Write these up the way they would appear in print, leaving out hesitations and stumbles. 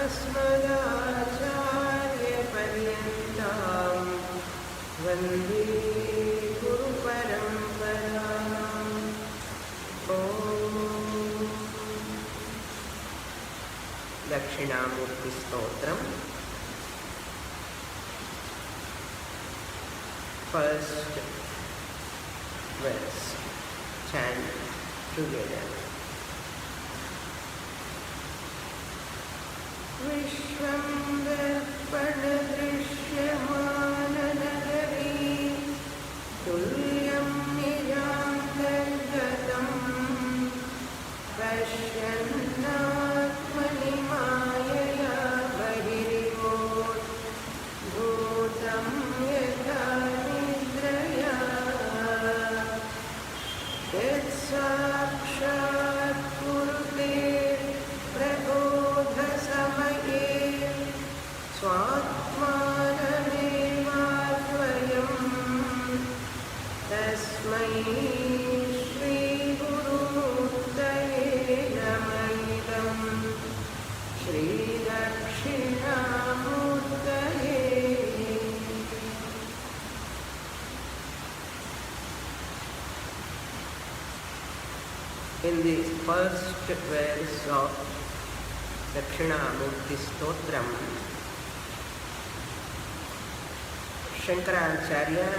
अस्मदाचार्यपर्यन्तां वन्दे गुरुपरम्पराम्। ॐ दक्षिणामूर्तिस्तोत्रम्। First verse, chant together. Vishwam darpana drishymananagari tulyam nijantargatam pashyannatmani mayaya bahirivot bhutam yatha nidraya yat sakshat kurute prabodha samaye swatmanamevadvayam tasmai shri gurumurtaye namayidam shri dakshinamurtaye. In the first verse of Dakshinamurti Stotram, Shankaracharya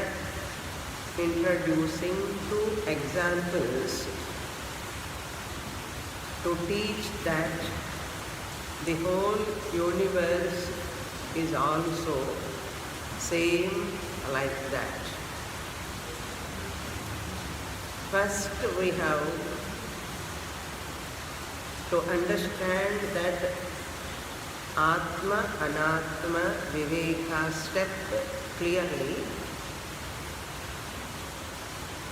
introducing two examples to teach that the whole universe is also same like that. First we have to understand that Atma Anatma Viveka step clearly.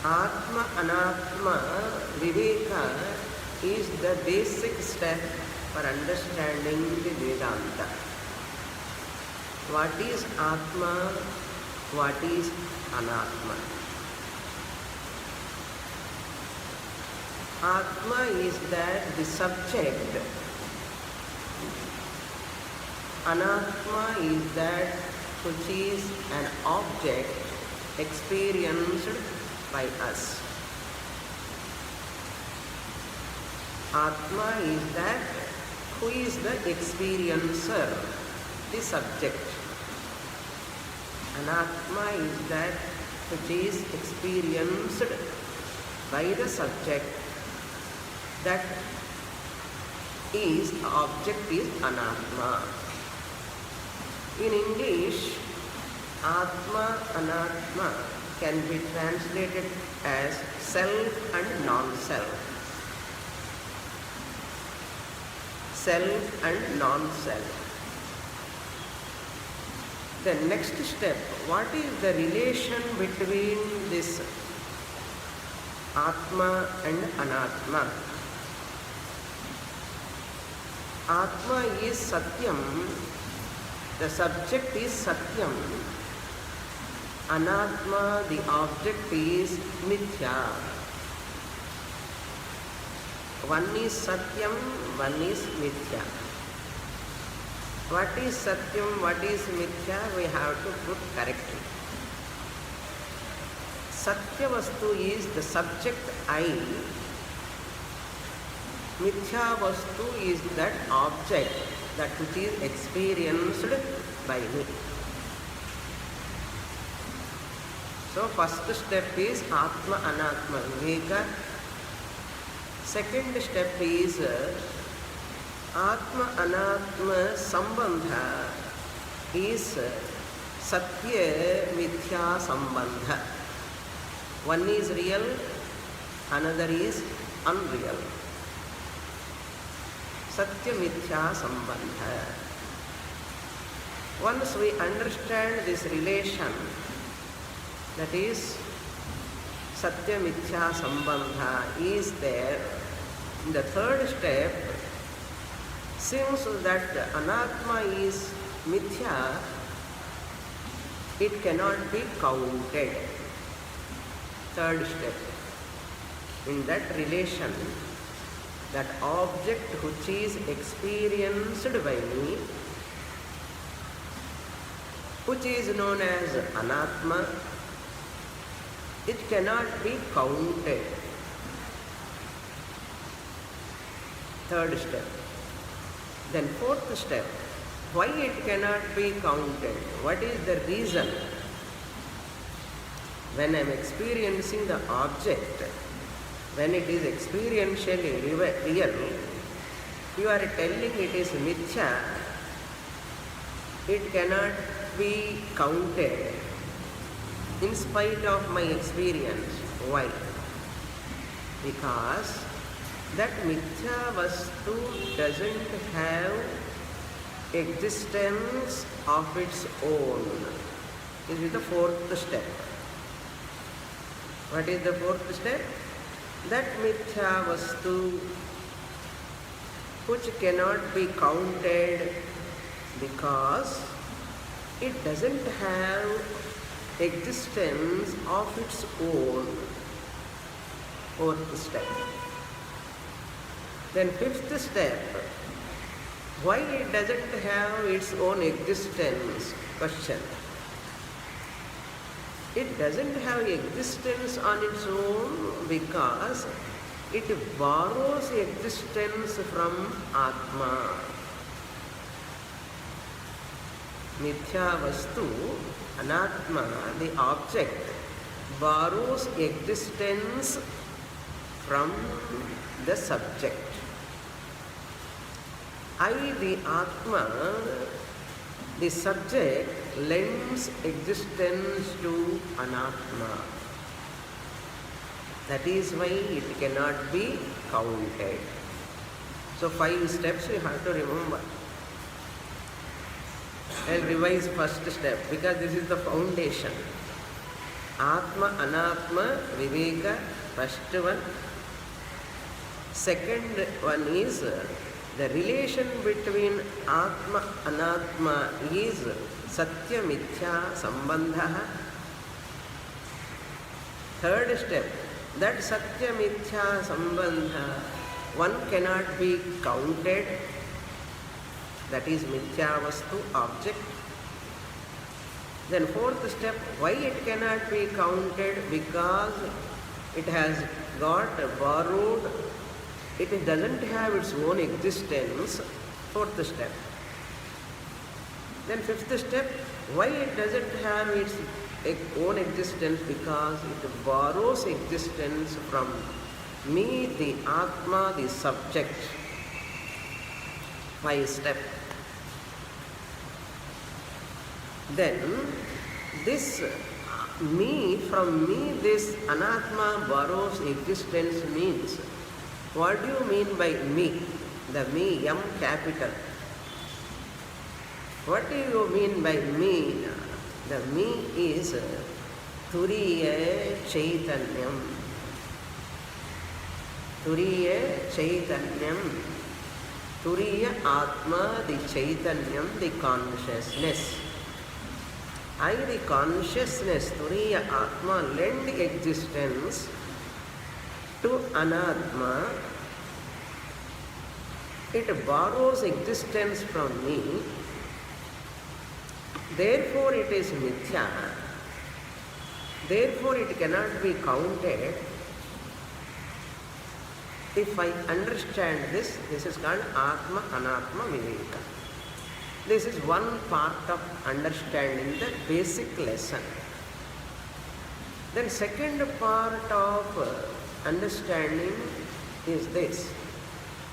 Atma Anatma Viveka is the basic step for understanding the Vedanta. What is Atma? What is Anatma? Atma is that the subject. Anatma is that which is an object experienced by us. Atma is that who is the experiencer, the subject. Anatma is that which is experienced by the subject. That is, object is Anatma. In English, Atma, Anatma can be translated as self and non-self. Self and non-self. The next step, what is the relation between this Atma and Anatma? Atma is Satyam, the subject is Satyam. Anatma, the object is Mithya. One is Satyam, one is Mithya. What is Satyam, what is Mithya? We have to put correctly. Satya Vastu is the subject I. Mithya Vastu is that object that which is experienced by me. So first step is Atma Anatma Viveka. Second step is Atma Anatma Sambandha is Satya Mithya Sambandha. One is real, another is unreal. Satya Mithya Sambandha. Once we understand this relation, that is Satya Mithya Sambandha is there, in the third step, since that Anatma is Mithya, it cannot be counted. Third step. In that relation, that object which is experienced by me, which is known as anatma, it cannot be counted. Third step. Then fourth step, why it cannot be counted? What is the reason? When I am experiencing the object, when it is experientially real, you are telling it is mithya, it cannot be counted in spite of my experience. Why? Because that mithya vastu doesn't have existence of its own. This is the fourth step. What is the fourth step? That mithya vastu which cannot be counted because it doesn't have existence of its own. Fourth step. Then fifth step, why it doesn't have its own existence? Question. It doesn't have existence on its own because it borrows existence from Atma. Mithya vastu, anatma, the object, borrows existence from the subject. I, the Atma, the subject, lends existence to anatma. That is why it cannot be counted. So 5 steps you have to remember. I'll revise first step because this is the foundation. Atma, Anatma, Viveka, first one. Second one is the relation between Atma, Anatma is Satya, Mithya, Sambandha. Third step, that Satya, Mithya, Sambandha, one cannot be counted. That is mithya vastu, object. Then fourth step, why it cannot be counted? Because it has got borrowed, it doesn't have its own existence. Fourth step. Then fifth step, why it doesn't have its own existence? Because it borrows existence from me, the Atma, the subject. 5 step. Then this me, from me this anatma borrows existence means, what do you mean by me? The me, M capital. What do you mean by me? The me is Turiya Chaitanyam. Turiya Chaitanyam. Turiya Atma, the Chaitanyam, the consciousness. I, the consciousness, Turiya Atma, lend existence to Anatma. It borrows existence from me. Therefore, it is mithya. Therefore, it cannot be counted. If I understand this, this is called Atma, Anatma, Viveka. This is one part of understanding the basic lesson. Then second part of understanding is this.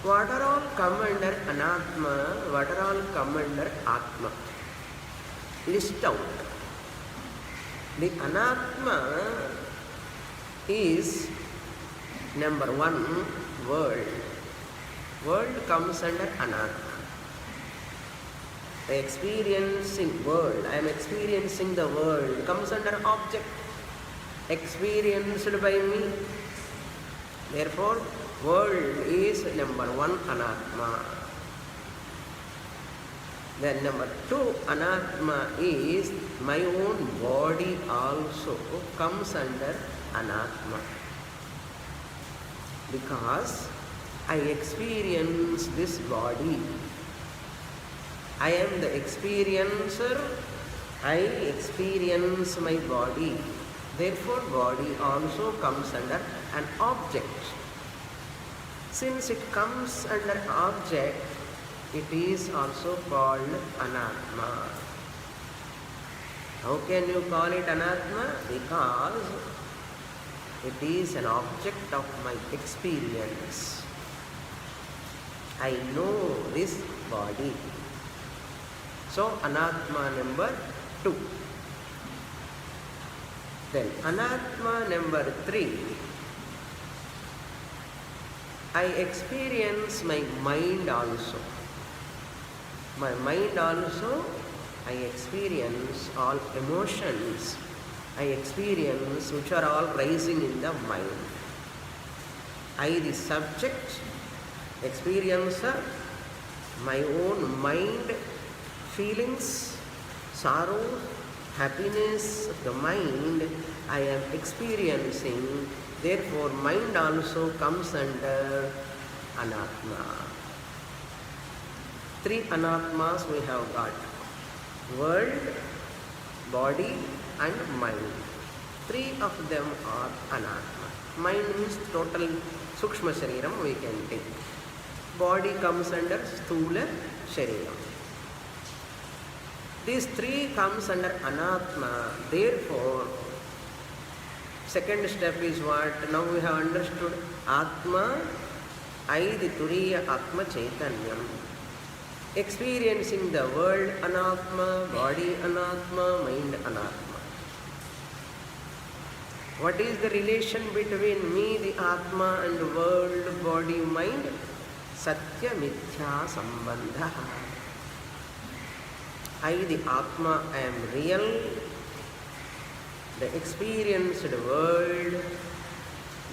What are all come under Anatma? What are all come under Atma? List out. The Anatma is number 1, world. World comes under Anatma. The experiencing world, I am experiencing the world, comes under object, experienced by me. Therefore, world is number 1, Anatma. Then number 2, Anatma is my own body also comes under Anatma. Because I experience this body. I am the experiencer. I experience my body. Therefore, body also comes under an object. Since it comes under object, it is also called anatma. How can you call it anatma? Because it is an object of my experience. I know this body. So, anatma number 2. Then, anatma number 3. I experience my mind also. My mind also, I experience all emotions. I experience which are all rising in the mind. I, the subject, experiencer, my own mind, feelings, sorrow, happiness of the mind, I am experiencing. Therefore, mind also comes under anatma. 3 anatmas we have got: world, body and mind. 3 of them are anatma. Mind means total sukshma shariram we can take. Body comes under sthula shariram. These 3 comes under anatma. Therefore, second step is what? Now we have understood Atma, I, the Turiya Atma Chaitanyam. Experiencing the world anatma, body anatma, mind anatma. What is the relation between me, the Atma, and world, body, mind? Satya Mithya Sambandha. I, the Atma, am real. The experienced world,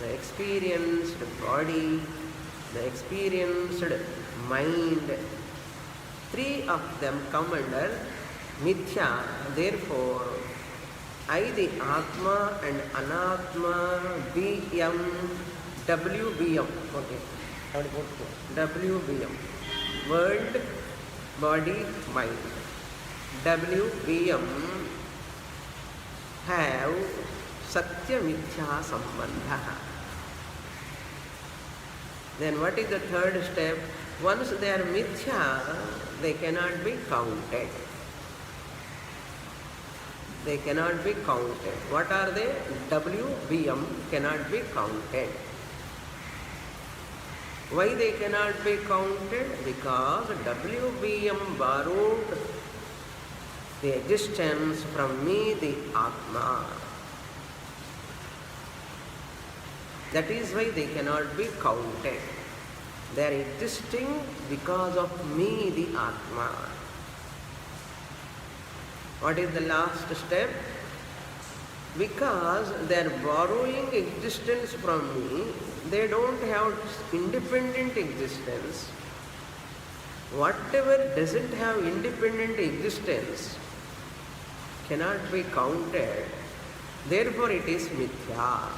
the experienced body, the experienced mind, 3 of them come under mithya. Therefore, I, the Atma and Anatma, BM, WBM. Okay. WBM. World, body, mind. WBM have Satya Mithya Sambandha. Then what is the third step? Once they are mithya, they cannot be counted. They cannot be counted. What are they? WBM cannot be counted. Why they cannot be counted? Because WBM borrowed the existence from me, the Atma. That is why they cannot be counted. They are existing because of me, the Atma. What is the last step? Because they are borrowing existence from me, they don't have independent existence. Whatever doesn't have independent existence cannot be counted. Therefore, it is mithya.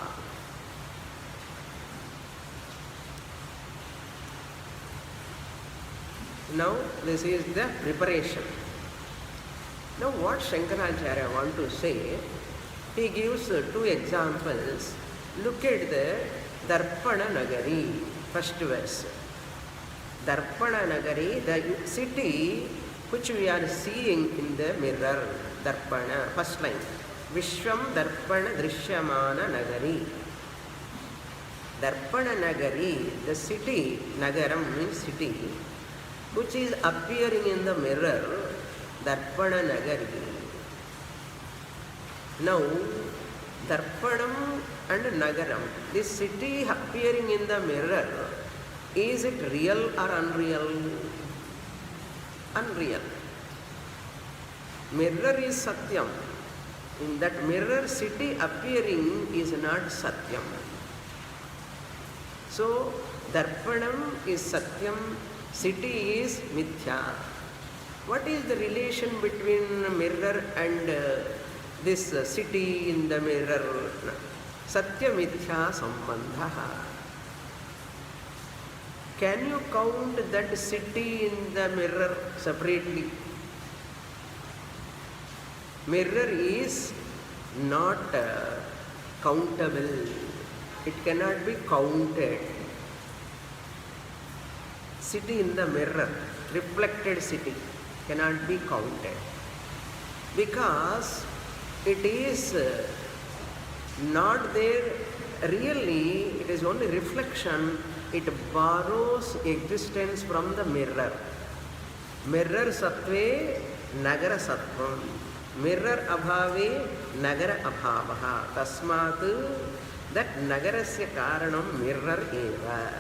Now, this is the preparation. Now, what Shankaracharya want to say, he gives 2 examples. Look at the Darpana Nagari, first verse. Darpana Nagari, the city which we are seeing in the mirror. Darpana, first line. Vishwam Darpana Drishyamana Nagari. Darpana Nagari, the city, Nagaram means city, which is appearing in the mirror, Darpana Nagari. Now, Darpanam and Nagaram, this city appearing in the mirror, is it real or unreal? Unreal. Mirror is Satyam. In that mirror, city appearing is not Satyam. So, Darpanam is Satyam, city is Mithya. What is the relation between mirror and this city in the mirror? Satya Mithya Sambandha. Can you count that city in the mirror separately? Mirror is not countable. It cannot be counted. City in the mirror, reflected city, cannot be counted. Because it is not there really, it is only reflection. It borrows existence from the mirror. Mirror sattve nagara sattvam. Mirror abhave nagara abhavaha. Tasmat that nagarasya karanam mirror eva.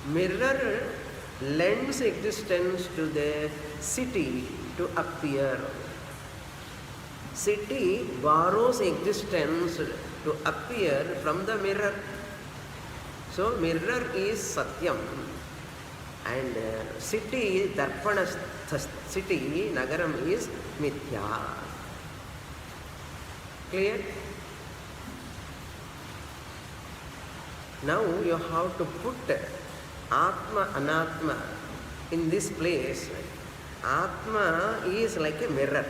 Mirror lends existence to the city to appear. City borrows existence to appear from the mirror. So mirror is satyam and city, darpana city, nagaram is mithya. Clear? Now you have to put Atma, Anatma in this place. Atma is like a mirror.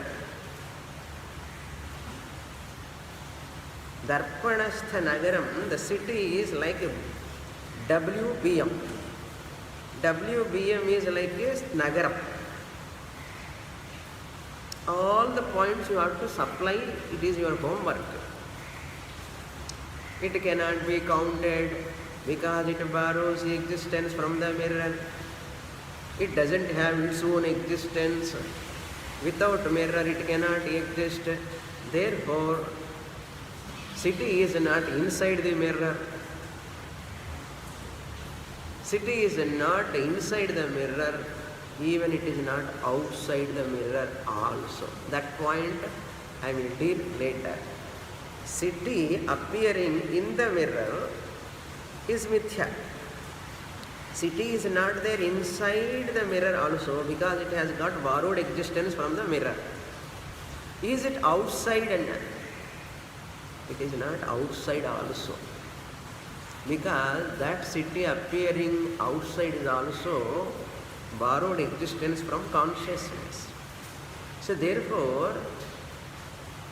Darpanastha Nagaram, the city is like a WBM. WBM is like a Nagaram. All the points you have to supply, it is your homework. It cannot be counted because it borrows existence from the mirror. It doesn't have its own existence. Without mirror, it cannot exist. Therefore, city is not inside the mirror. City is not inside the mirror, even it is not outside the mirror also. That point I will deal later. City appearing in the mirror is mithya. City is not there inside the mirror also because it has got borrowed existence from the mirror. Is it outside? And it is not outside also. Because that city appearing outside is also borrowed existence from consciousness. So therefore,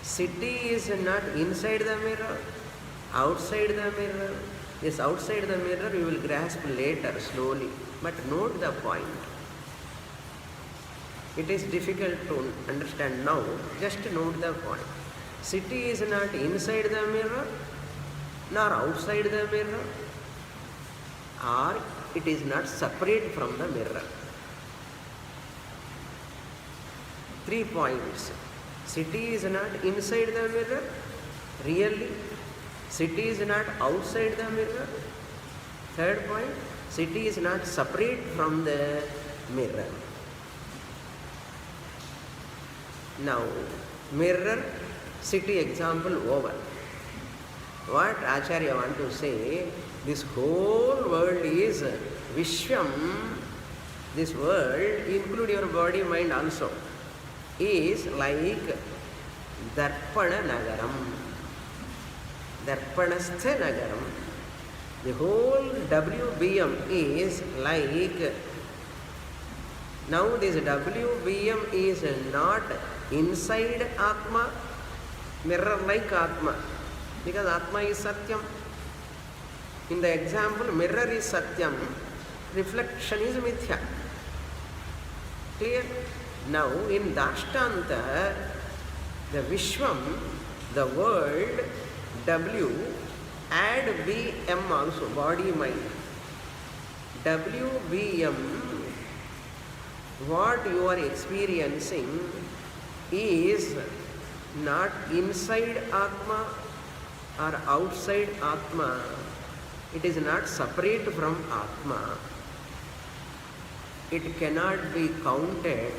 city is not inside the mirror, outside the mirror. Yes, outside the mirror you will grasp later slowly. But note the point. It is difficult to understand now. Just note the point. City is not inside the mirror, nor outside the mirror, or it is not separate from the mirror. 3 points. City is not inside the mirror, really. City is not outside the mirror. 3rd point, city is not separate from the mirror. Now, mirror, city example over. What Acharya want to say, this whole world is Vishwam, this world, include your body, mind also, is like Darpana Nagaram. Darpanastha Nagaram. The whole WBM is like, now this WBM is not inside Atma, mirror like Atma, because Atma is Satyam. In the example, mirror is Satyam, reflection is Mithya. Clear? Now in Dashtanta, the Vishwam, the world, W, add BM also, body, mind. WBM, what you are experiencing is not inside Atma or outside Atma. It is not separate from Atma. It cannot be counted.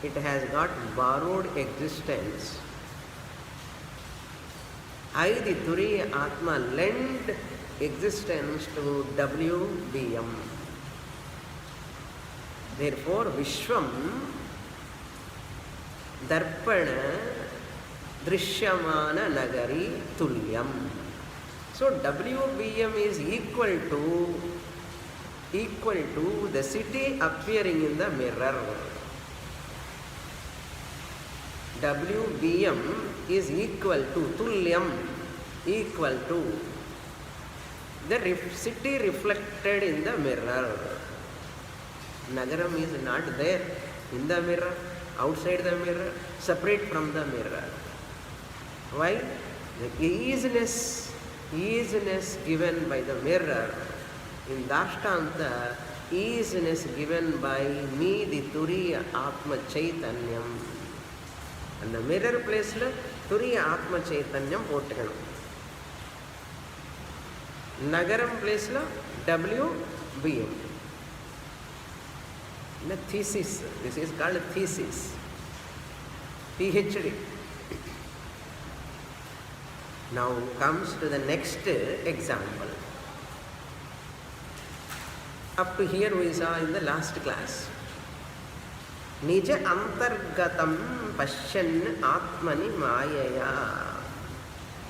It has got borrowed existence. I, the Turiya Atma, lend existence to WBM. Therefore, Vishwam Darpana Drishyamana Nagari Tulyam. So WBM is equal to the city appearing in the mirror. WBM is equal to Tulyam, equal to the city reflected in the mirror. Nagaram is not there in the mirror, outside the mirror, separate from the mirror. Why? The easiness given by the mirror. In Dashtanta, easiness given by me, the Turiya Atma Chaitanyam. And the mirror place, Turiya Atma Chaitanyam pottukanu. Nagaram place, WBM. The thesis, this is called thesis. PhD. Now comes to the next example. Up to here we saw in the last class. Nija antargatam pashyan atmani mayaya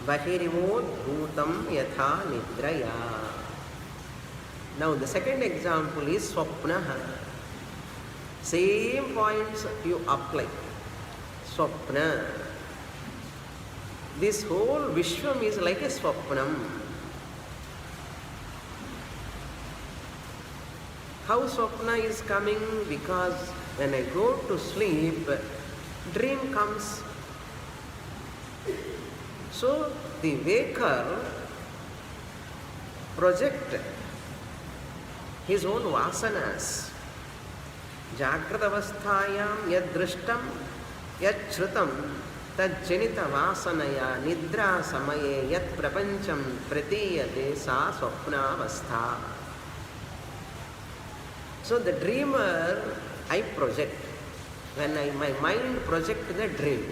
bahirivod bhutam yatha nidraya. Now the second example is swapna. Same points you apply. Swapna. This whole Vishwam is like a swapnam. How swapna is coming? Because when I go to sleep, dream comes. So the waker project his own vasanas. Jagratavasthayam yad drishtam yad shrutam tad janita vasanaya nidra samaye yat prapancham pratiyate sa swapnavastha. So the dreamer I project. When my mind project the dream.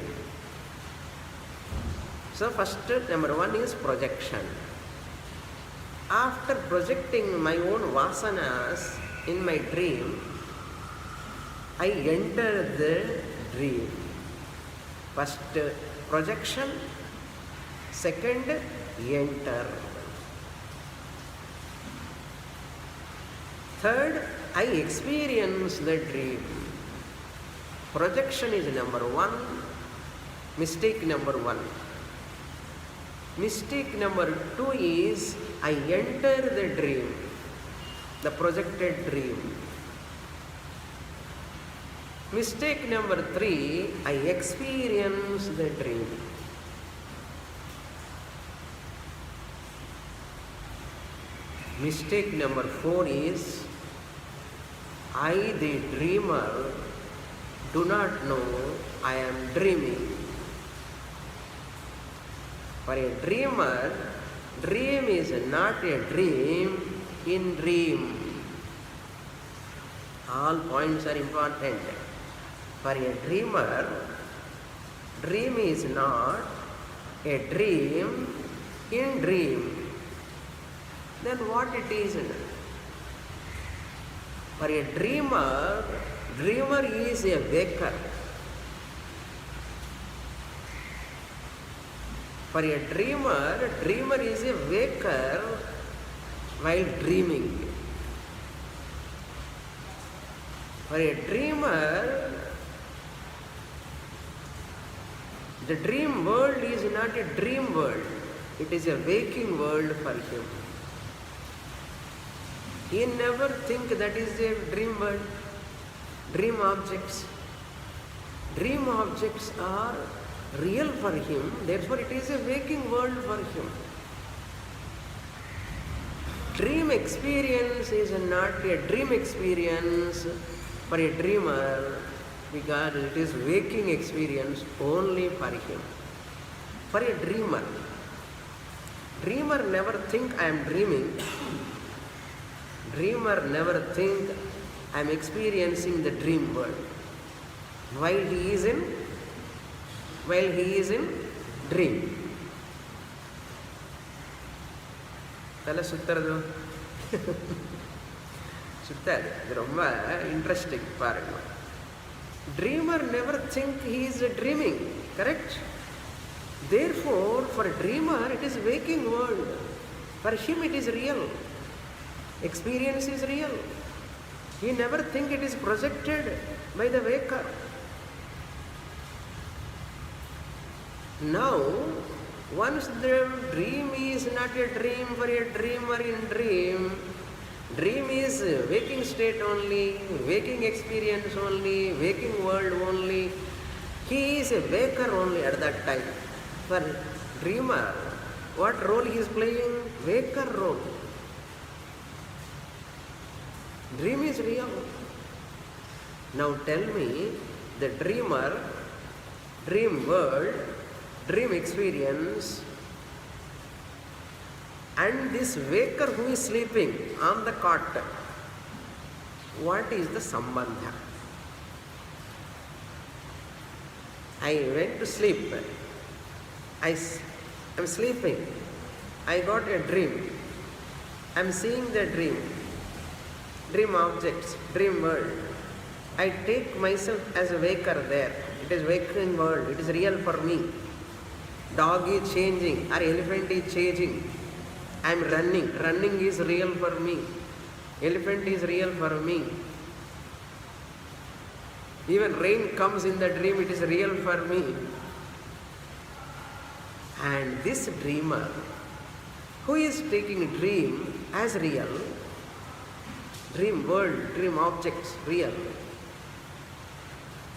So first number one is projection. After projecting my own vasanas in my dream, I enter the dream. First projection, second enter. Third, I experience the dream. Projection is number one, mistake number one. Mistake number two is I enter the dream, the projected dream. Mistake number three, I experience the dream. Mistake number four is I, the dreamer, do not know I am dreaming. For a dreamer, dream is not a dream in dream. All points are important. For a dreamer, dream is not a dream in dream. Then what it is? For a dreamer, dreamer is a waker. For a dreamer, dreamer is a waker while dreaming. For a dreamer, the dream world is not a dream world. It is a waking world for him. He never think that is a dream world. Dream objects. Dream objects are real for him, therefore it is a waking world for him. Dream experience is not a dream experience for a dreamer because it is waking experience only for him. For a dreamer, dreamer never think I am dreaming. Dreamer never think I am experiencing the dream world. While he is in dream. Tala suttaradu. Suttadu. It's very interesting. Dreamer never think he is dreaming. Correct? Therefore, for a dreamer, it is waking world. For him it is real. Experience is real. He never think it is projected by the waker. Now, once the dream is not a dream for a dreamer in dream, dream is waking state only, waking experience only, waking world only. He is a waker only at that time. For dreamer, what role he is playing? Waker role. Dream is real. Now tell me, the dreamer, dream world, dream experience, and this waker who is sleeping on the cot, what is the sambandha? I went to sleep. I am sleeping. I got a dream. I am seeing the dream. Dream objects, dream world. I take myself as a waker there. It is waking world. It is real for me. Dog is changing or elephant is changing. I am running. Running is real for me. Elephant is real for me. Even rain comes in the dream, it is real for me. And this dreamer, who is taking dream as real, dream world, dream objects real,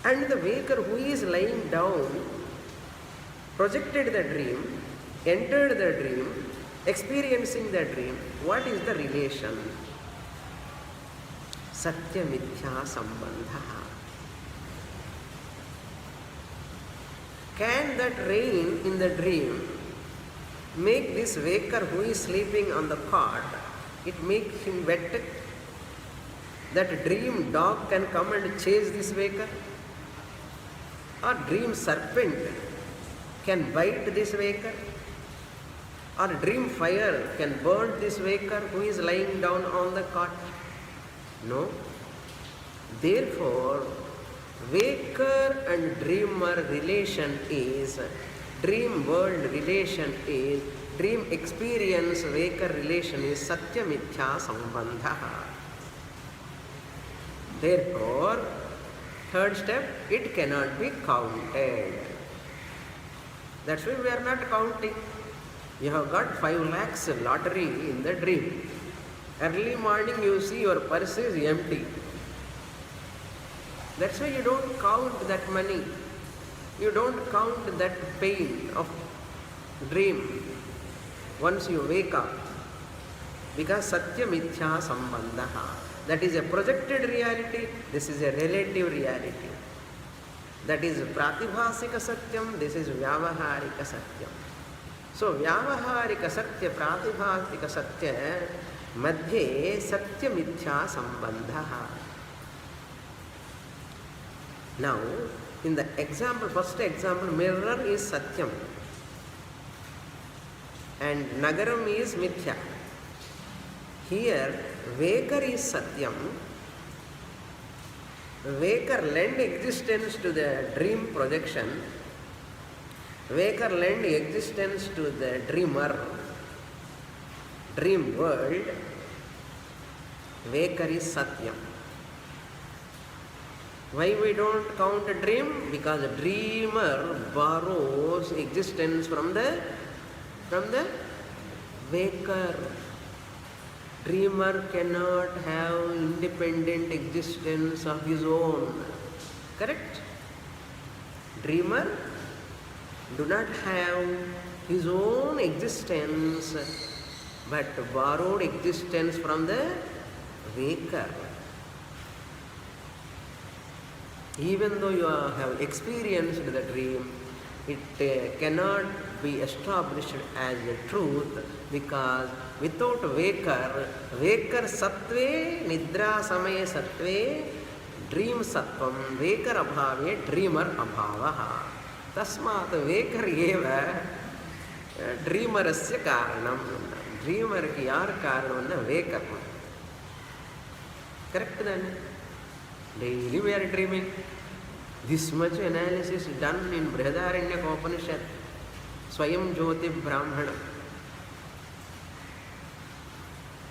and the waker who is lying down, projected the dream, entered the dream, experiencing the dream, what is the relation? Satya Mithya Sambandha. Can that rain in the dream make this waker who is sleeping on the cot, it make him wet? That dream dog can come and chase this waker? Or dream serpent can bite this waker? Or dream fire can burn this waker who is lying down on the cot? No. Therefore, waker and dreamer relation is, dream world relation is, dream experience waker relation is Satya Mithya Sambandha. Therefore, third step, it cannot be counted. That's why we are not counting. You have got 5 lakhs lottery in the dream. Early morning you see your purse is empty. That's why you don't count that money. You don't count that pain of dream once you wake up. Because Satya Mithya Sambandha. That is a projected reality, this is a relative reality. That is Pratibhasika Satyam, this is Vyavaharika Satyam. So Vyavaharika Satya, Pratibhasika Satya, Madhye Satya Mithya Sambandha. Now, in the example, first example, mirror is Satyam and Nagaram is Mithya. Here, waker is Satyam. Waker lend existence to the dream projection. Waker lend existence to the dreamer, dream world. Waker is Satyam. Why we don't count a dream? Because a dreamer borrows existence from the waker. Dreamer cannot have independent existence of his own. Correct? Dreamer do not have his own existence, but borrowed existence from the waker. Even though you have experienced the dream, it cannot be established as a truth, because without waker, waker sattve, nidra samaya sattve, dream sattvam, waker abhave, dreamer abhavaha. Tasmat waker eva dreamerasya karanam. Dreamer ki yaar karanam na waker. Correct then? Daily we are dreaming. This much analysis done in Brihadaranyaka Upanishad, Swayam Jyoti Brahmana.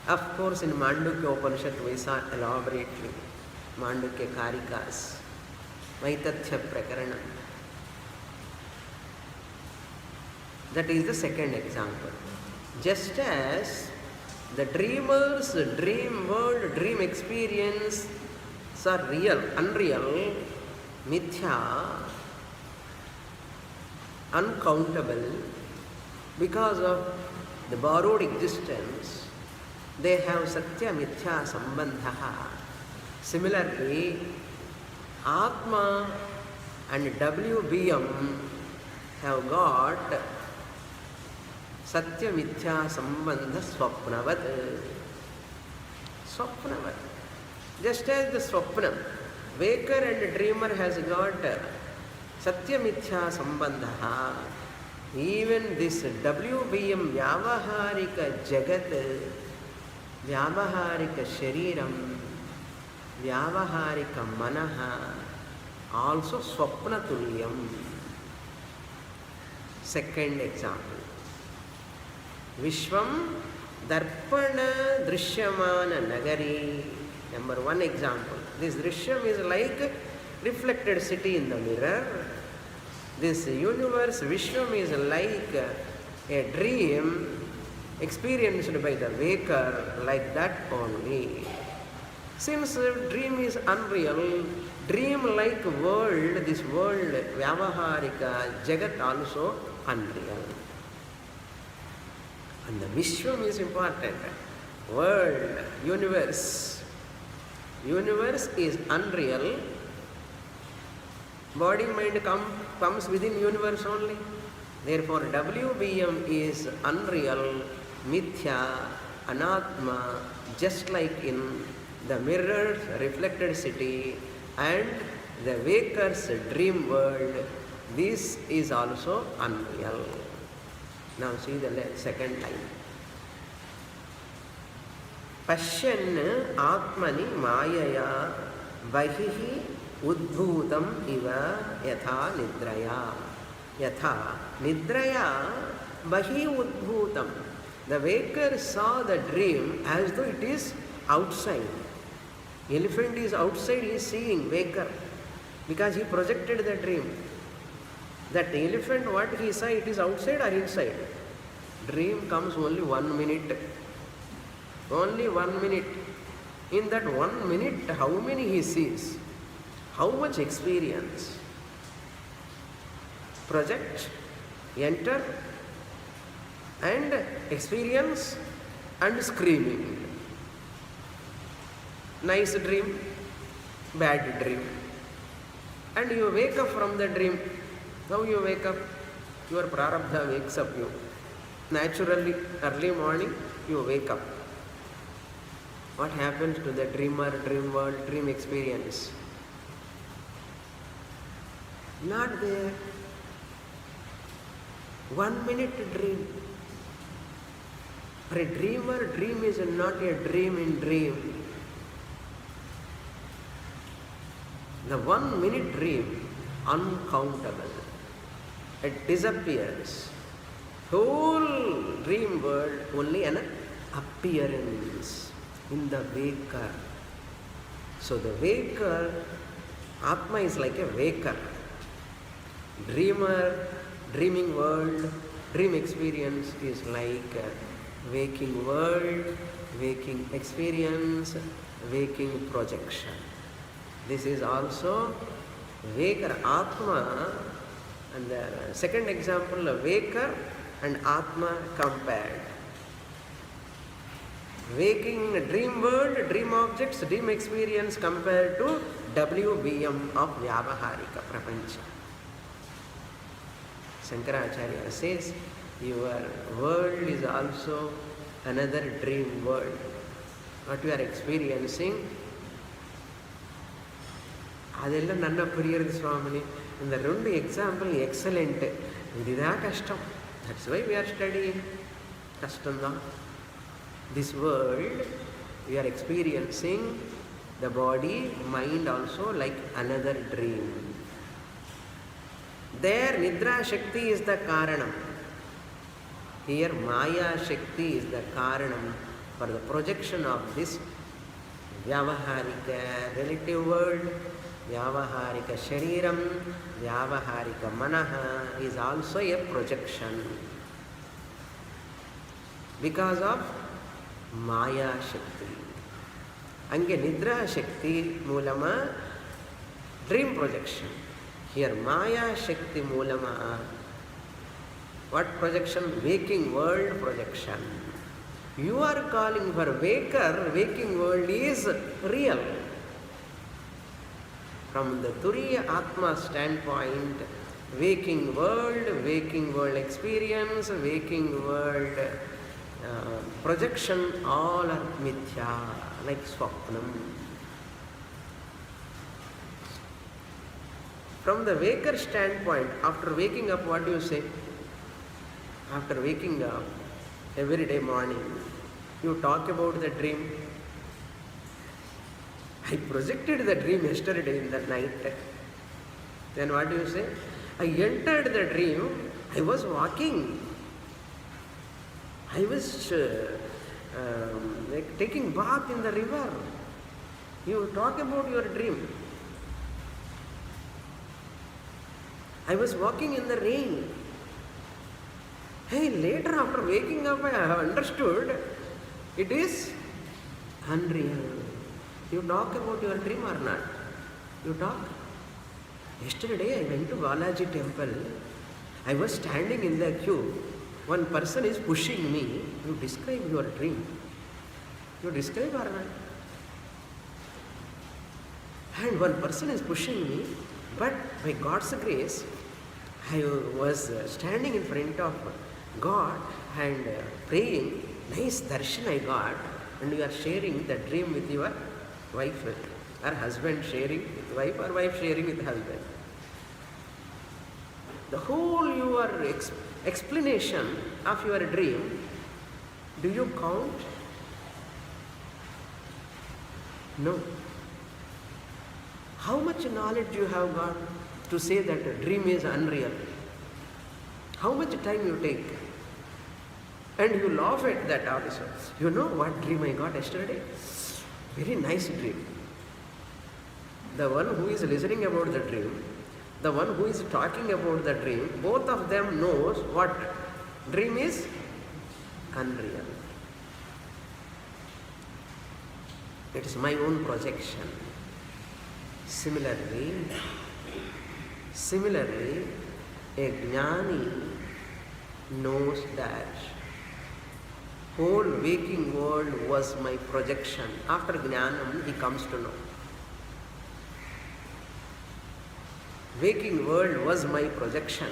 Of course, in Mandukya Upanishad we saw elaborately Mandukya Karikas, Vaitathya Prakaranam. That is the second example. Just as the dreamer's dream world, dream experience are real, unreal, mithya, uncountable, because of the borrowed existence, they have satya mithya sambandha. Similarly, Atma and WBM have got satya mithya sambandha swapnavat. Swapnavat. Just as the swapna, waker and dreamer has got satya mithya sambandha, even this WBM vyavaharika jagat, vyavaharika shariram, vyavaharika manaha, also swapna tulyam. Second example. Vishwam darpana drishyamana nagari. Number one example. This drishyam is like reflected city in the mirror. This universe, Vishwam, is like a dream experienced by the waker, like that only. Since dream is unreal, dream-like world, this world, Vyavaharika, Jagat also unreal. And the Vishwam is important. World, universe. Universe is unreal. Body, mind comes within universe only. Therefore, WBM is unreal, mithya, anatma, just like in the mirror reflected city and the waker's dream world. This is also unreal. Now see the second line. Pashyan atmani mayaya bahihi udbhutam iva yatha nidraya. Yatha nidraya bahi udbhutam. The waker saw the dream as though it is outside. Elephant is outside, he is seeing waker because he projected the dream. That elephant, what he saw, it is outside or inside? Dream comes only 1 minute. Only 1 minute. In that 1 minute, how many he sees? How much experience? Project, enter, and experience and screaming. Nice dream, bad dream. And you wake up from the dream. How you wake up? Your prarabdha wakes up you. Naturally, early morning, you wake up. What happens to the dreamer, dream world, dream experience? Not there. 1 minute dream. For a dreamer, dream is not a dream in dream. The 1 minute dream, uncountable. It disappears. Whole dream world only an appearance in the waker. So the waker, Atma is like a waker. Dreamer, dreaming world, dream experience is like a waking world, waking experience, waking projection. This is also waker, Atma, and the second example, a waker and Atma compared. Waking dream world, dream objects, dream experience compared to WBM of Vyavaharika Prapancha. Shankaracharya says, your world is also another dream world. What you are experiencing, அதெல்லாம் நல்லா புரியுறது சுவாமினி. இந்த 2 example excellent. இதுதான் கஷ்டம். That's why we are studying. கஷ்டம்தான். This world we are experiencing, the body, mind also like another dream. There Nidra Shakti is the Karanam. Here Maya Shakti is the Karanam for the projection of this Vyavaharika relative world, Vyavaharika Shariram, Vyavaharika Manaha is also a projection because of Maya Shakti. Ange Nidra Shakti Mulama dream projection. Here Maya Shakti Mulama, what projection? Waking world projection. You are calling for waker, waking world is real. From the Turiya Atma standpoint, waking world experience, waking world projection, all are mithya, like swapnam. From the waker standpoint, after waking up, what do you say? After waking up, every day morning, you talk about the dream. I projected the dream yesterday in the night. Then what do you say? I entered the dream, I was walking. I was like taking bath in the river. You talk about your dream. I was walking in the rain. Hey, later after waking up, I have understood it is unreal. You talk about your dream or not? You talk? Yesterday I went to Balaji temple. I was standing in the queue. One person is pushing me. You describe your dream. You describe or not? And one person is pushing me. But by God's grace, I was standing in front of God and praying. Nice darshan I got. And you are sharing the dream with your wife or husband, sharing with wife or wife sharing with husband. The whole your explanation of your dream, do you count? No. How much knowledge you have got to say that a dream is unreal? How much time you take? And you laugh at that also. You know what dream I got yesterday? Very nice dream. The one who is listening about the dream, the one who is talking about the dream, both of them knows what dream is unreal. It is my own projection. Similarly, a jnani knows that whole waking world was my projection. After jnanam, he comes to know. Waking world was my projection.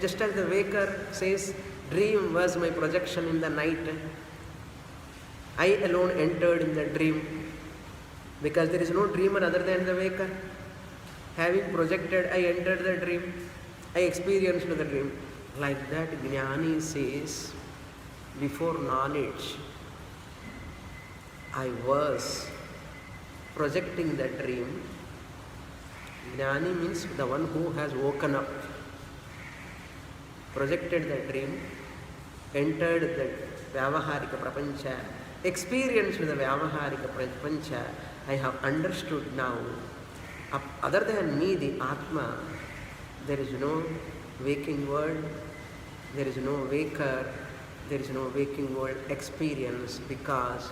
Just as the waker says, dream was my projection in the night. I alone entered in the dream because there is no dreamer other than the waker. Having projected, I entered the dream. I experienced the dream. Like that, Jnani says, before knowledge, I was projecting the dream. Jnani means the one who has woken up, projected the dream, entered the Vyavaharika Prapancha, experienced the Vyavaharika Prapancha. I have understood now. Other than me, the Atma, there is no waking world, there is no waker, there is no waking world experience because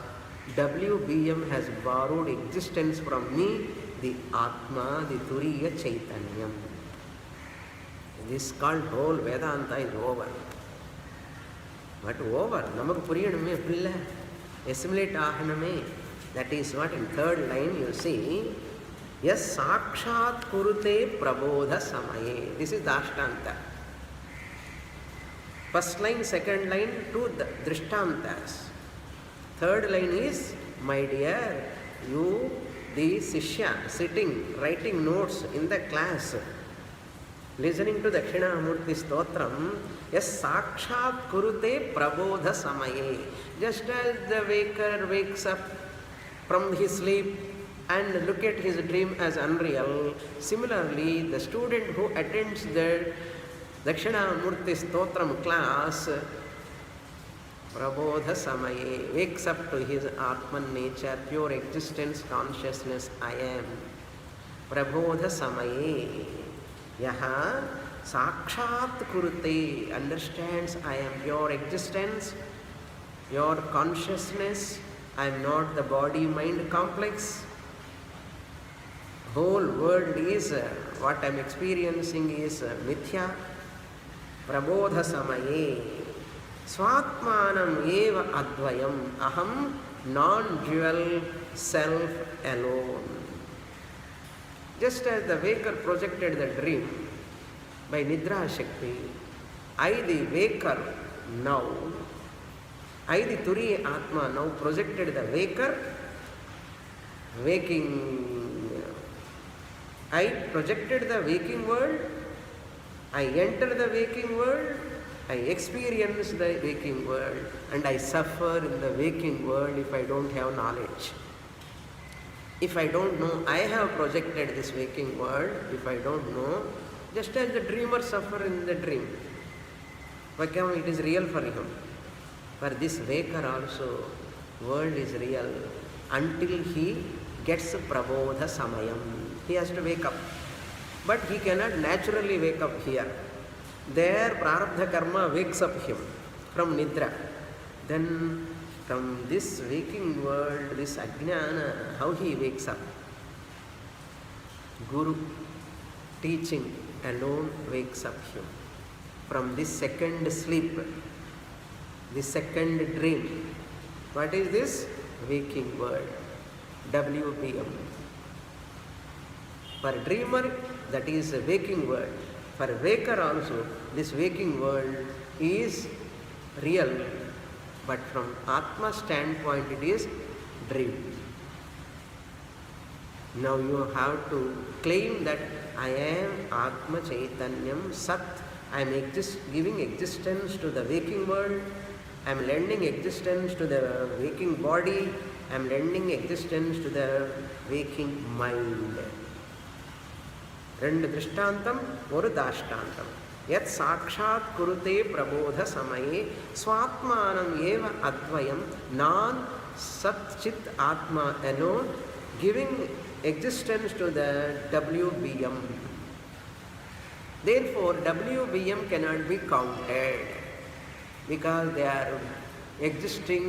WBM has borrowed existence from me, the Atma, the Turiya Chaitanyam. This called whole Vedanta is over. But over, namak puriyaname pilla, assimilate ahaname. That is what in third line you see. Yes, sakshat kurute prabodha samaye. This is Dashtanta. First line, second line, two drishtantas. Third line is, my dear, you, the Sishya, sitting, writing notes in the class, listening to Dakshinamurti Stotram, yes, sakshat kurute prabodha samaye. Just as the waker wakes up from his sleep and look at his dream as unreal, similarly, the student who attends the Dakshinamurti Stotram class Prabodha Samaye wakes up to his Atman nature, pure existence, consciousness, I am. Prabodha Samaye Yaha Sakshat Kurute understands I am pure existence, pure consciousness, I am not the body-mind complex. Whole world is, what I am experiencing is mithya. Prabodha Samaye Swatmanam eva advayam aham non-dual self alone. Just as the waker projected the dream by Nidra Shakti, I the waker now, I the Turiya Atma now projected the waker, waking. I projected the waking world, I enter the waking world, I experience the waking world, and I suffer in the waking world if I don't have knowledge. If I don't know, I have projected this waking world. If I don't know, just as the dreamer suffers in the dream, because it is real for him. For this waker also, world is real until he gets Prabodha Samayam. He has to wake up. But he cannot naturally wake up here. There Prarabdha Karma wakes up him from Nidra. Then from this waking world, this Ajnana, how he wakes up? Guru teaching alone wakes up him from this second sleep, this second dream. What is this? Waking world, WBM. For dreamer, that is a waking world. For waker also, this waking world is real, but from Atma standpoint it is dream. Now you have to claim that I am Atma Chaitanyam Sat. I am giving existence to the waking world. I am lending existence to the waking body. I am lending existence to the waking mind. రెండు దృష్టాంతం ஒரு దాష్టాంతం యత్ సాక్షాత్ కురుతే ప్రబోధ సమయే స్వాత్మానం ఏవ అద్వయం non సత్ చిత్ ఆత్మ alone giving existence to the WBM. Therefore WBM cannot be counted because they are existing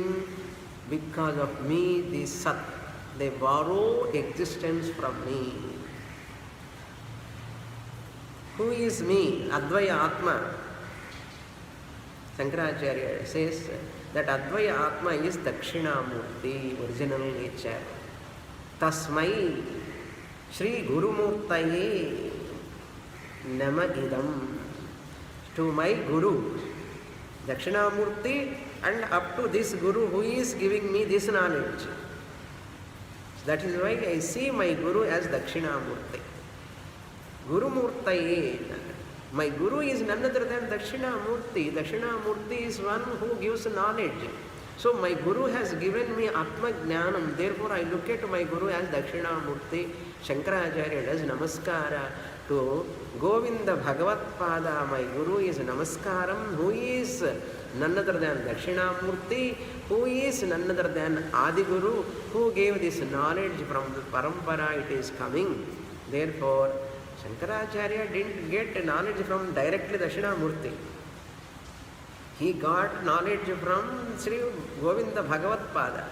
because of me, the Sat. They borrow existence from me. Who is me? Advaya Atma. Shankaracharya says that Advaya Atma is Dakshinamurti, original nature. Tasmai Shri Gurumurtaye Nama Idam. To my Guru, Dakshinamurti, and up to this Guru who is giving me this knowledge. That is why I see my Guru as Dakshinamurti. Guru Murtaye. My Guru is none other than Dakshinamurti. Dakshinamurti is one who gives knowledge. So my Guru has given me Atma Jnanam. Therefore I look at my Guru as Dakshinamurti. Shankaracharya does Namaskara to Govinda Bhagavat Pada. My Guru is Namaskaram, who is none other than Dakshinamurti, who is none other than Adi Guru, who gave this knowledge from the Parampara it is coming. Therefore Shankaracharya didn't get knowledge from directly Dakshinamurti. He got knowledge from Sri Govinda Bhagavat Pada.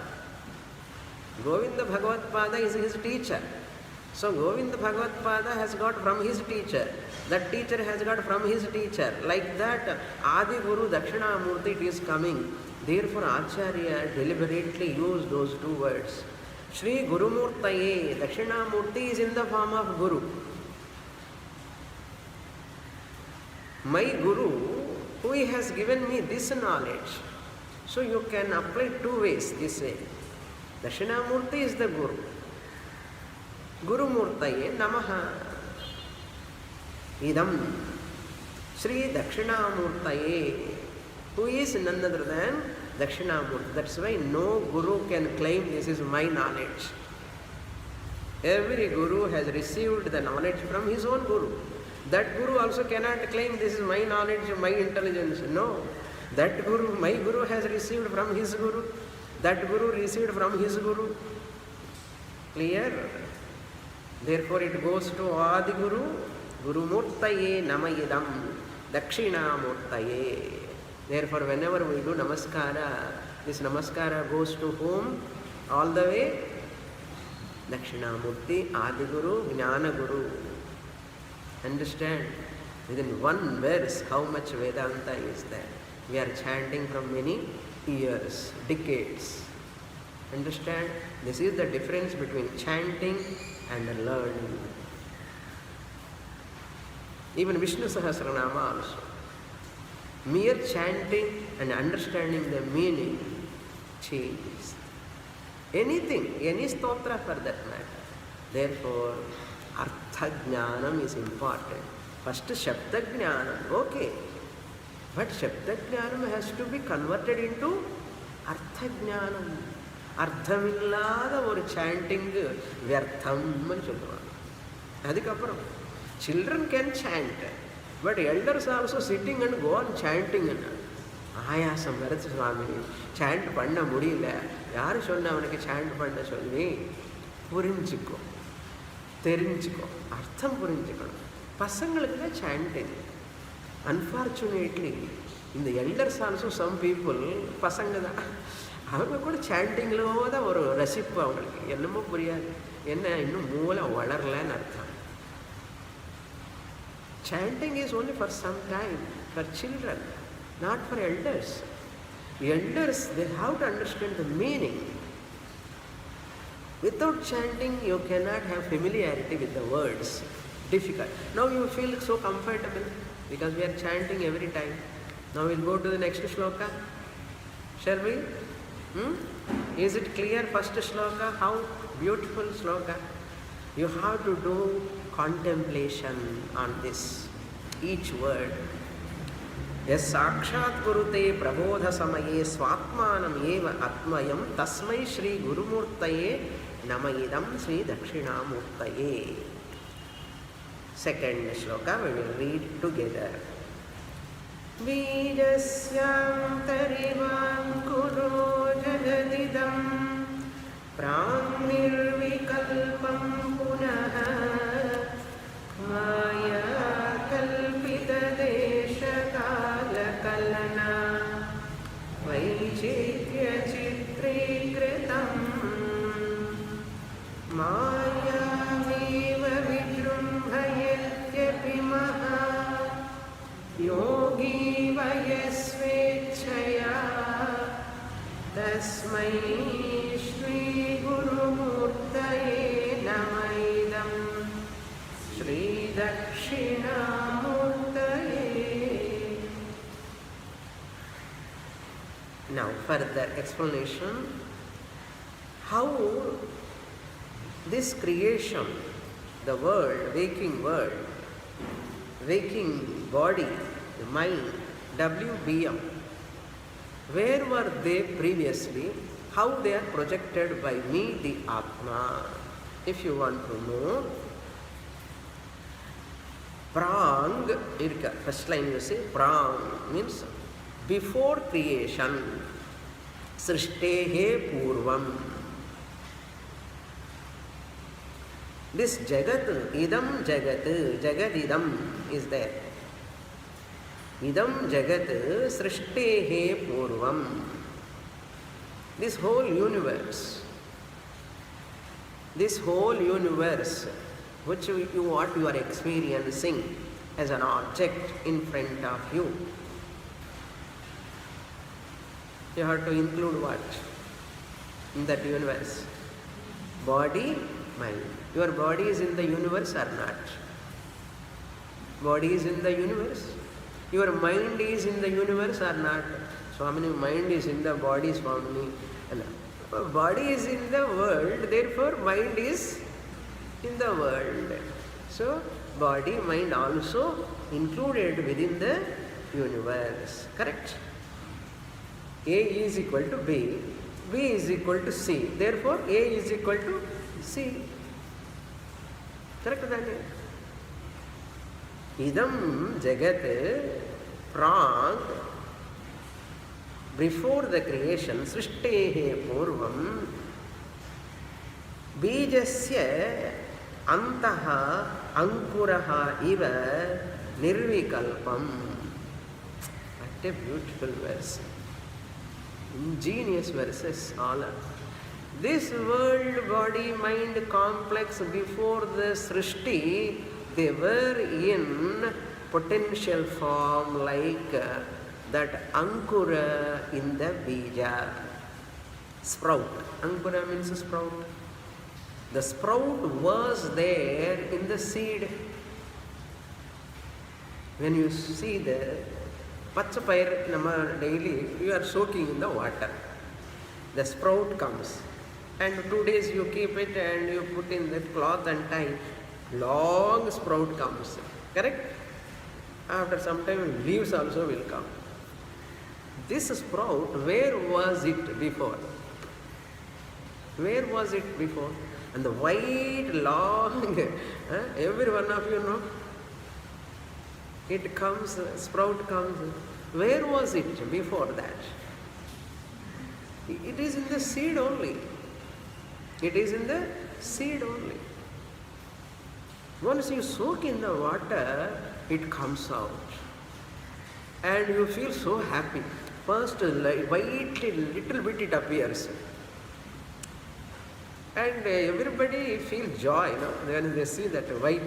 Govinda Bhagavat Pada is his teacher. So Govinda Bhagavat Pada has got from his teacher. That teacher has got from his teacher. Like that, Adi Guru Dakshinamurti it is coming. Therefore Acharya deliberately used those two words. Shri Gurumurtaye, Dakshinamurti is in the form of Guru. My Guru, who has given me this knowledge. So you can apply two ways this way. Dakshinamurti is the Guru. Guru Murtaye Namaha. Idam Sri Dakshinamurtaye, who is none other than Dakshinamurti. That's why no Guru can claim this is my knowledge. Every Guru has received the knowledge from his own Guru. That Guru also cannot claim this is my knowledge, my intelligence. No. That guru, my guru has received from his guru. That guru received from his guru. Clear? Therefore it goes to Adi Guru, Guru Murtaye Namayidam, Dakshina Murtaye. Therefore whenever we do Namaskara, this Namaskara goes to whom? All the way? Dakshinamurti, Adi Guru, Jnana Guru. Understand? Within one verse, how much Vedanta is there? We are chanting from many years, decades. Understand? This is the difference between chanting and learning. Even Vishnu Sahasranama also. Mere chanting and understanding the meaning changes. Anything, any stotra for that matter. Therefore, Artha Jnanam is important. First Shabda Jnanam, okay. But Shabda Jnanam has to be converted into Artha Jnanam. அர்த்தமில்லாத ஒரு சாண்டிங்கு வியர்த்தம்னு சொல்லுவாங்க. அதுக்கப்புறம் children can stand, but elders also sitting and go on standing. ஆயாசம் வருது சுவாமி, sand பண்ண முடியல. யார் சொன்ன அவனுக்கு சாண்ட் பண்ண சொல்லி? புரிஞ்சுக்கோ, தெரிஞ்சுக்கோ, அர்த்தம் புரிஞ்சுக்கணும். பசங்களுக்கு தான் சாண்டிங். அன்ஃபார்ச்சுனேட்லி இந்த எல்டர்ஸ் ஆல்சோ சம் பீப்புள் பசங்க தான், அவங்க கூட சாண்டிங்கில் தான் ஒரு ரசிப்பு அவங்களுக்கு. என்னமோ புரியாது, என்ன இன்னும் மூளை வளரலன்னு அர்த்தம். Chanting is only for some time, for children, not for elders. Elders they have to understand the meaning. Without chanting, you cannot have familiarity with the words. Difficult. Now you feel so comfortable because we are chanting every time. Now we'll go to the next shloka. Shall we? Is it clear? First shloka, how beautiful shloka. You have to do contemplation on this, each word. Yes, sakshat kurute prabodha samaye swatmanam eva atmayam tasmai Shri Gurumurtaye namayidam Sri Dakshinamurtaye. Second shloka we will read together. Vijasyam tarivam kuro jagadidam pranirvikalpam punaha maya kalpita desha kala kalana vaichitya chitrikritam maya viva vijrumbhayatyapi maha yogi vayasvechaya tasmai Shri Gurumurtaye namayidam Shri Dakshinamurtaye. Now further explanation how this creation, the world, waking body, the mind, WBM, where were they previously? How they are projected by me, the Atma? If you want to know, Prang, first line you say, Prang means before creation, Srishtehe Purvam. This Jagat, Idam Jagat, Jagadidam is there. Idam Jagat Srishtehe Purvam. This whole universe, which what you are experiencing as an object in front of you, you have to include what in that universe? Body, mind. Your body is in the universe or not? Body is in the universe. Your mind is in the universe or not? Swamini, mind is in the body, Swamini. Body is in the world, therefore mind is in the world. So, body, mind also included within the universe. Correct? A is equal to B, B is equal to C. Therefore, A is equal to C. Correct? Idam Jagat Prang Before the creation, Srishtehe Purvam, Bijasya Antaha Ankuraha Iva Nirvikalpam. What a beautiful verse. Ingenious verses all are. This world, body, mind complex before the Srishti, they were in potential form like that Ankura in the Bija. Sprout. Ankura means sprout. The sprout was there in the seed. When you see the Pachapayar nama daily, you are soaking in the water. The sprout comes. And 2 days you keep it and you put in the cloth and tie. Long sprout comes. Correct? After some time leaves also will come. This sprout, where was it before? Where was it before? And the white, long, every one of you know, it comes, sprout comes. Where was it before that? It is in the seed only. It is in the seed only. Once you soak in the water, it comes out. And you feel so happy. First, white, little bit it appears. And everybody feels joy, no? When they see that white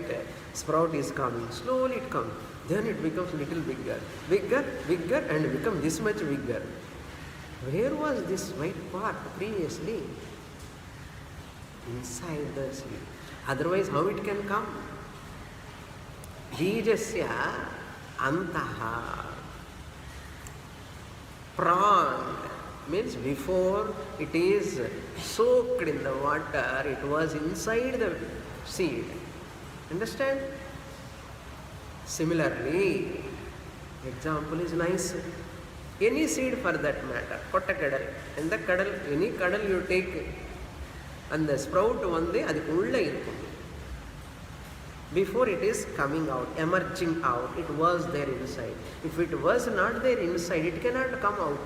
sprout is coming. Slowly it comes. Then it becomes little bigger. Bigger, bigger, and become this much bigger. Where was this white part previously? Inside the seed. Otherwise, how it can come? Bijasya antaha. Prang means before it is soaked in the water, it was inside the seed. Understand? Similarly, example is nice. Any seed for that matter, kotta kadal. In the kadal, any kadal you take, and the sprout one day, adi ulla irukkum. Before it is coming out, emerging out, it was there inside. If it was not there inside, it cannot come out.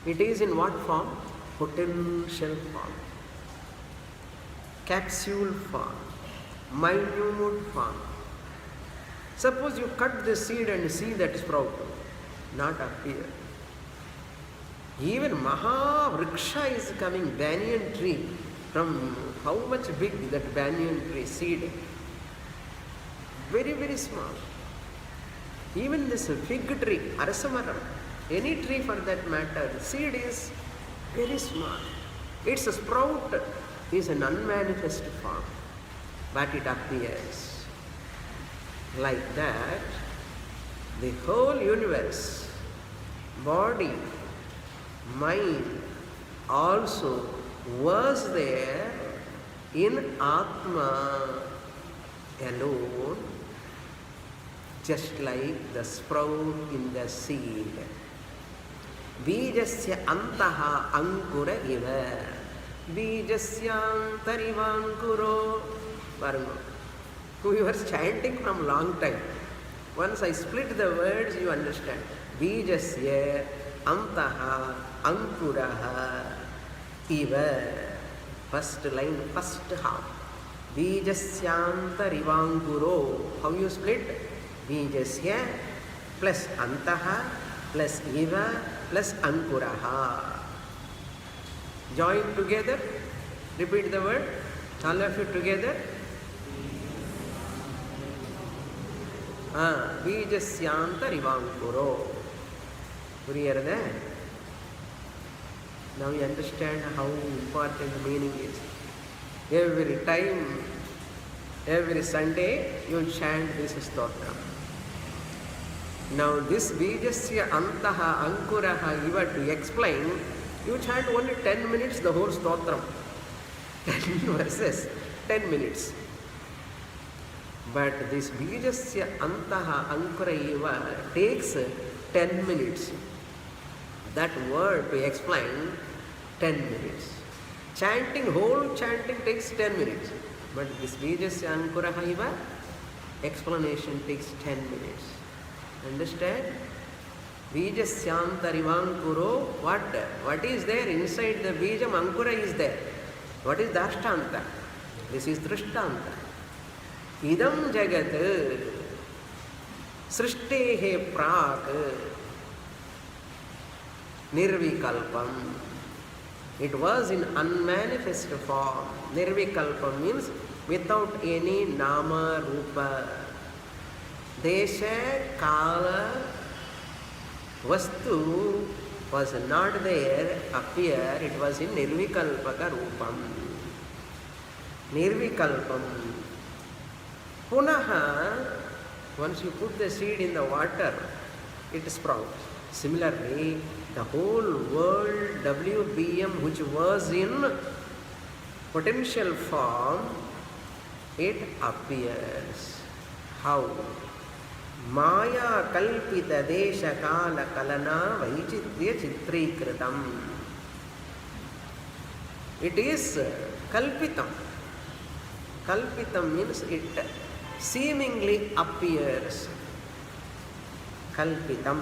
It is in what form? Potential form, capsule form, minute form. Suppose you cut the seed and see that sprout, not appear. Even Mahavriksha is coming, banyan tree. From how much big that banyan tree seed? Very, very small. Even this fig tree, Arasamaram, any tree for that matter, seed is very small. Its sprout is an unmanifest form, but it appears. Like that, the whole universe, body, mind also was there in Atma alone, just like the sprout in the seed. Bijasya antaha ankura iva. Bijasya antarivankuro. Paramo. We were chanting from long time. Once I split the words, you understand. Bijasya antaha ankuraha iva. First line, first half. Bijasyantarivankuro. How you split? Bijasya plus antaha plus iva plus ankuraha. Join together. Repeat the word. All of you together. Bijasyantarivankuro. Puriyarada? Now you understand how important meaning is. Every time, every Sunday, you chant this stotra. Now this Bijasya Antaha Ankuraha Iva, to explain, you chant only 10 minutes the whole stotram. 10 verses, 10 minutes. But this Bijasya Antaha Ankura Iva takes 10 minutes. That word to explain, 10 minutes. Chanting, whole chanting takes 10 minutes. But this Bijasya Ankuraha Iva, explanation takes 10 minutes. Understand? Bijasyantarivangkuro, what is there inside the bijam? Ankura is there. What is dashtanta? This is drishtanta. Idam jagat srishtehe prak nirvikalpam. It was in unmanifest form. Nirvikalpam means without any nama rupa. Desha kala Vastu was not there, appear, it was in Nirvikalpaka Rupam. Nirvikalpam. Punaha, once you put the seed in the water, it sprouts. Similarly, the whole world WBM which was in potential form, it appears. How? Maya kalpita desha kala kalana vaichitya chitrikritam. It is kalpitam. Kalpitam means it seemingly appears. Kalpitam.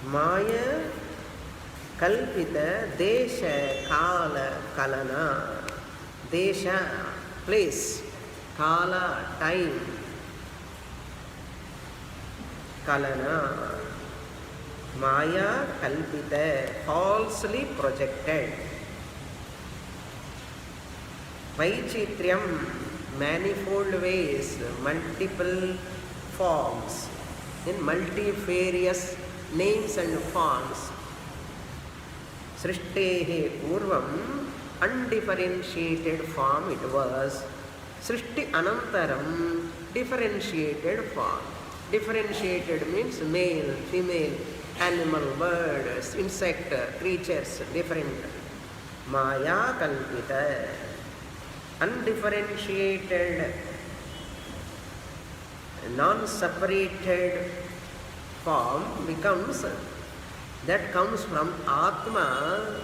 Maya kalpita desha kala kalana. Desha, place. Kala, time. Kalana, Maya kalpita, falsely projected. Vaichitriam, manifold ways, multiple forms, in multifarious names and forms. Srishtehe purvam, undifferentiated form it was. Srishti anantaram, differentiated form. Differentiated means male, female, animal, birds, insect, creatures, different. Maya kalpita, undifferentiated, non-separated form becomes, that comes from Atma,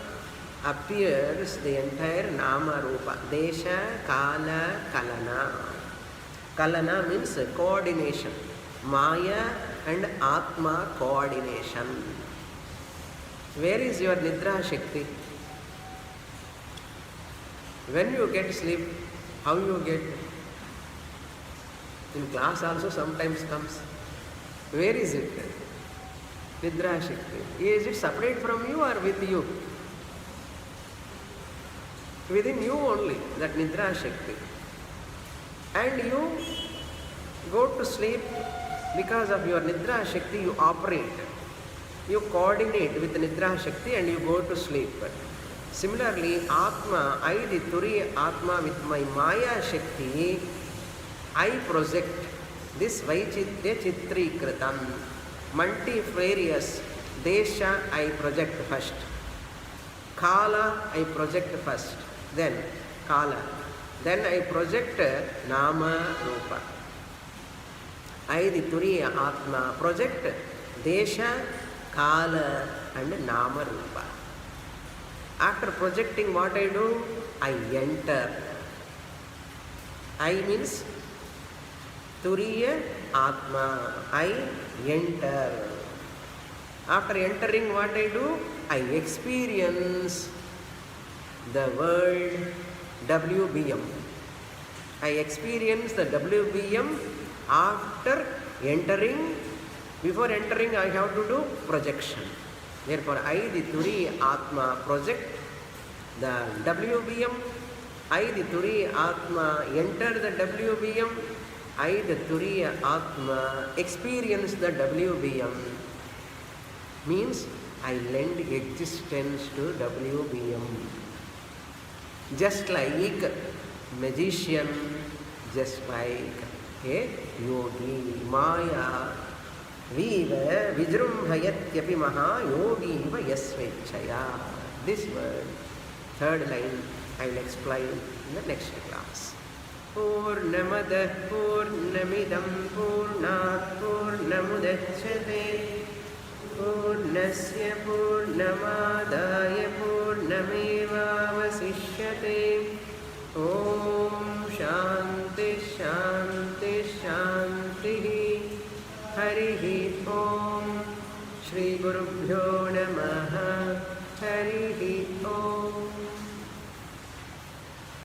appears the entire Nama Rupa. Desha, Kala, Kalana. Kalana means coordination. Maya and Atma coordination. Where is your Nidra Shakti? When you get sleep, how you get? In class also sometimes comes. Where is it? Nidra Shakti. Is it separate from you or with you? Within you only, that Nidra Shakti. And you go to sleep. Because of your Nidra Shakti, you operate. You coordinate with Nidra Shakti and you go to sleep. Similarly, Atma, I the Turiya Atma with my Maya Shakti, I project this Vaichitya Chitri Kritam, multifarious Desha I project first. Kala I project first. Then Kala. Then I project Nama Rupa. I the Turiya Atma project Desha, Kala and Nama Rupa. After projecting what I do? I enter. I means Turiya Atma. I enter. After entering what I do? I experience the world WBM. I experience the WBM after entering. Before entering, I have to do projection. Therefore, I, the Turiya Atma, project the WBM. I, the Turiya Atma, enter the WBM. I, the Turiya Atma, experience the WBM. Means I lend existence to WBM. Just like magician, just like a yogi, Maya, Viva Vijrumbhayatyapi Maha Yogi Va Yasvechaya. This word, third line, I will explain in the next class. Purnamada Purnamidam Purnat Purnamudachyate Purnasya Purnamadaya Purnamevavasishyate. Om Shanti Shanti Shanti. हरिः ॐ श्रीगुरुभ्यो नमः हरिः ॐ।